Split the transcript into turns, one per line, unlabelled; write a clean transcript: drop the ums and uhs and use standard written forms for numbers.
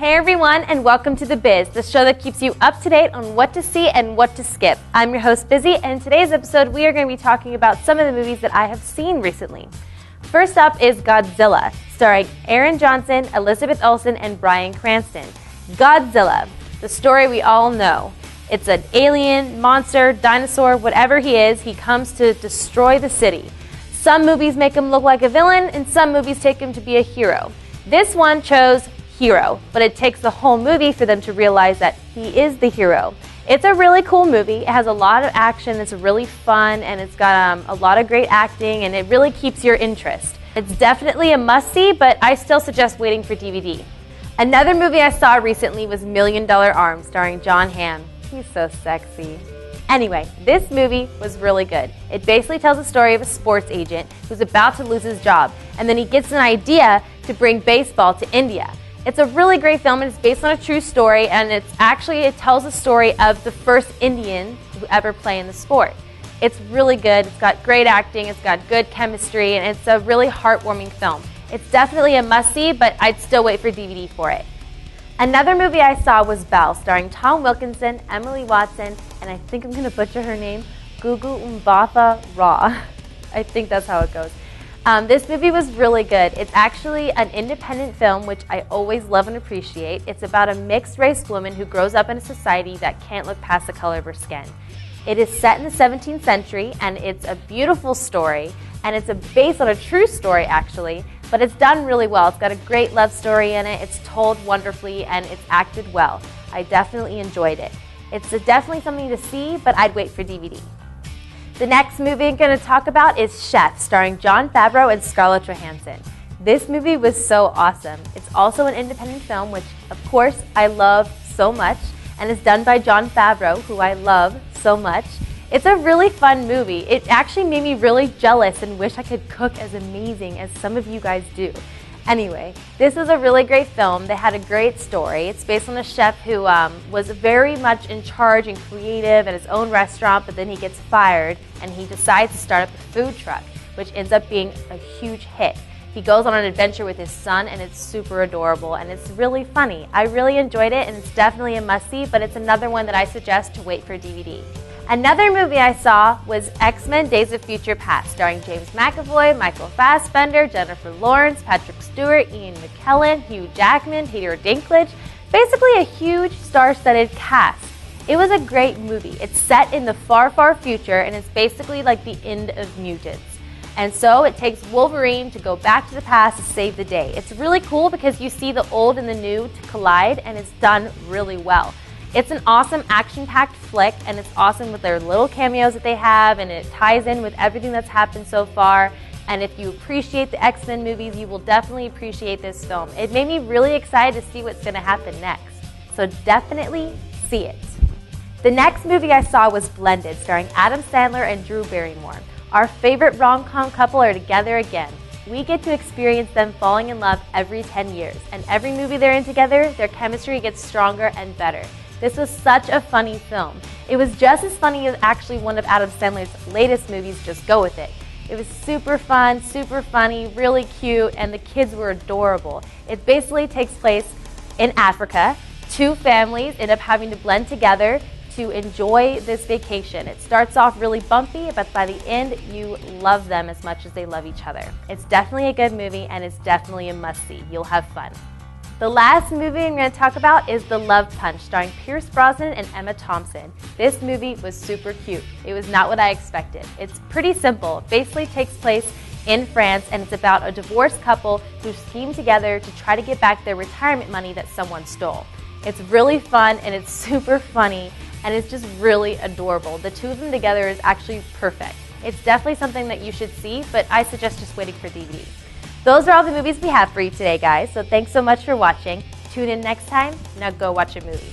Hey everyone, and welcome to The Biz, the show that keeps you up to date on what to see and what to skip. I'm your host, Busy, and in today's episode, we are going to be talking about some of the movies that I have seen recently. First up is Godzilla, starring Aaron Johnson, Elizabeth Olsen, and Bryan Cranston. Godzilla, the story we all know. It's an alien, monster, dinosaur, whatever he is, he comes to destroy the city. Some movies make him look like a villain, and some movies take him to be a hero. This one chose hero, but it takes the whole movie for them to realize that he is the hero. It's a really cool movie. It has a lot of action, it's really fun, and it's got a lot of great acting, and it really keeps your interest. It's definitely a must-see, but I still suggest waiting for DVD. Another movie I saw recently was $1 Million Arms, starring Jon Hamm. He's so sexy. Anyway, this movie was really good. It basically tells the story of a sports agent who's about to lose his job, and then he gets an idea to bring baseball to India. It's a really great film, and it's based on a true story, and it tells the story of the first Indian to ever play in the sport. It's really good, it's got great acting, it's got good chemistry, and it's a really heartwarming film. It's definitely a must-see, but I'd still wait for DVD for it. Another movie I saw was Belle, starring Tom Wilkinson, Emily Watson, and I think I'm going to butcher her name, Gugu Mbatha Raw. I think that's how it goes. This movie was really good. It's actually an independent film, which I always love and appreciate. It's about a mixed-race woman who grows up in a society that can't look past the color of her skin. It is set in the 17th century, and it's a beautiful story, and it's based on a true story, actually, but it's done really well. It's got a great love story in it, it's told wonderfully, and it's acted well. I definitely enjoyed it. It's definitely something to see, but I'd wait for DVD. The next movie I'm going to talk about is Chef, starring Jon Favreau and Scarlett Johansson. This movie was so awesome. It's also an independent film, which of course I love so much, and it's done by Jon Favreau, who I love so much. It's a really fun movie. It actually made me really jealous and wish I could cook as amazing as some of you guys do. Anyway, this is a really great film. They had a great story. It's based on a chef who was very much in charge and creative at his own restaurant, but then he gets fired and he decides to start up a food truck, which ends up being a huge hit. He goes on an adventure with his son, and it's super adorable, and it's really funny. I really enjoyed it, and it's definitely a must-see, but it's another one that I suggest to wait for DVD. Another movie I saw was Xmen Days of Future Past, starring James McAvoy, Michael Fassbender, Jennifer Lawrence, Patrick Stewart, Ian McKellen, Hugh Jackman, Peter Dinklage. Basically a huge star-studded cast. It was a great movie. It's set in the far, far future, and it's basically like the end of mutants. And so it takes Wolverine to go back to the past to save the day. It's really cool because you see the old and the new to collide, and it's done really well. It's an awesome action-packed flick, and it's awesome with their little cameos that they have, and it ties in with everything that's happened so far. And if you appreciate the X-Men movies, you will definitely appreciate this film. It made me really excited to see what's going to happen next. So definitely see it. The next movie I saw was Blended, starring Adam Sandler and Drew Barrymore. Our favorite rom-com couple are together again. We get to experience them falling in love every 10 years, and every movie they're in together, their chemistry gets stronger and better. This was such a funny film. It was just as funny as actually one of Adam Sandler's latest movies, Just Go With It. It was super fun, super funny, really cute, and the kids were adorable. It basically takes place in Africa. Two families end up having to blend together to enjoy this vacation. It starts off really bumpy, but by the end, you love them as much as they love each other. It's definitely a good movie, and it's definitely a must-see. You'll have fun. The last movie I'm going to talk about is The Love Punch, starring Pierce Brosnan and Emma Thompson. This movie was super cute. It was not what I expected. It's pretty simple. It basically takes place in France, and it's about a divorced couple who scheme together to try to get back their retirement money that someone stole. It's really fun, and it's super funny, and it's just really adorable. The two of them together is actually perfect. It's definitely something that you should see, but I suggest just waiting for DVD. Those are all the movies we have for you today, guys, so thanks so much for watching. Tune in next time. Now go watch a movie.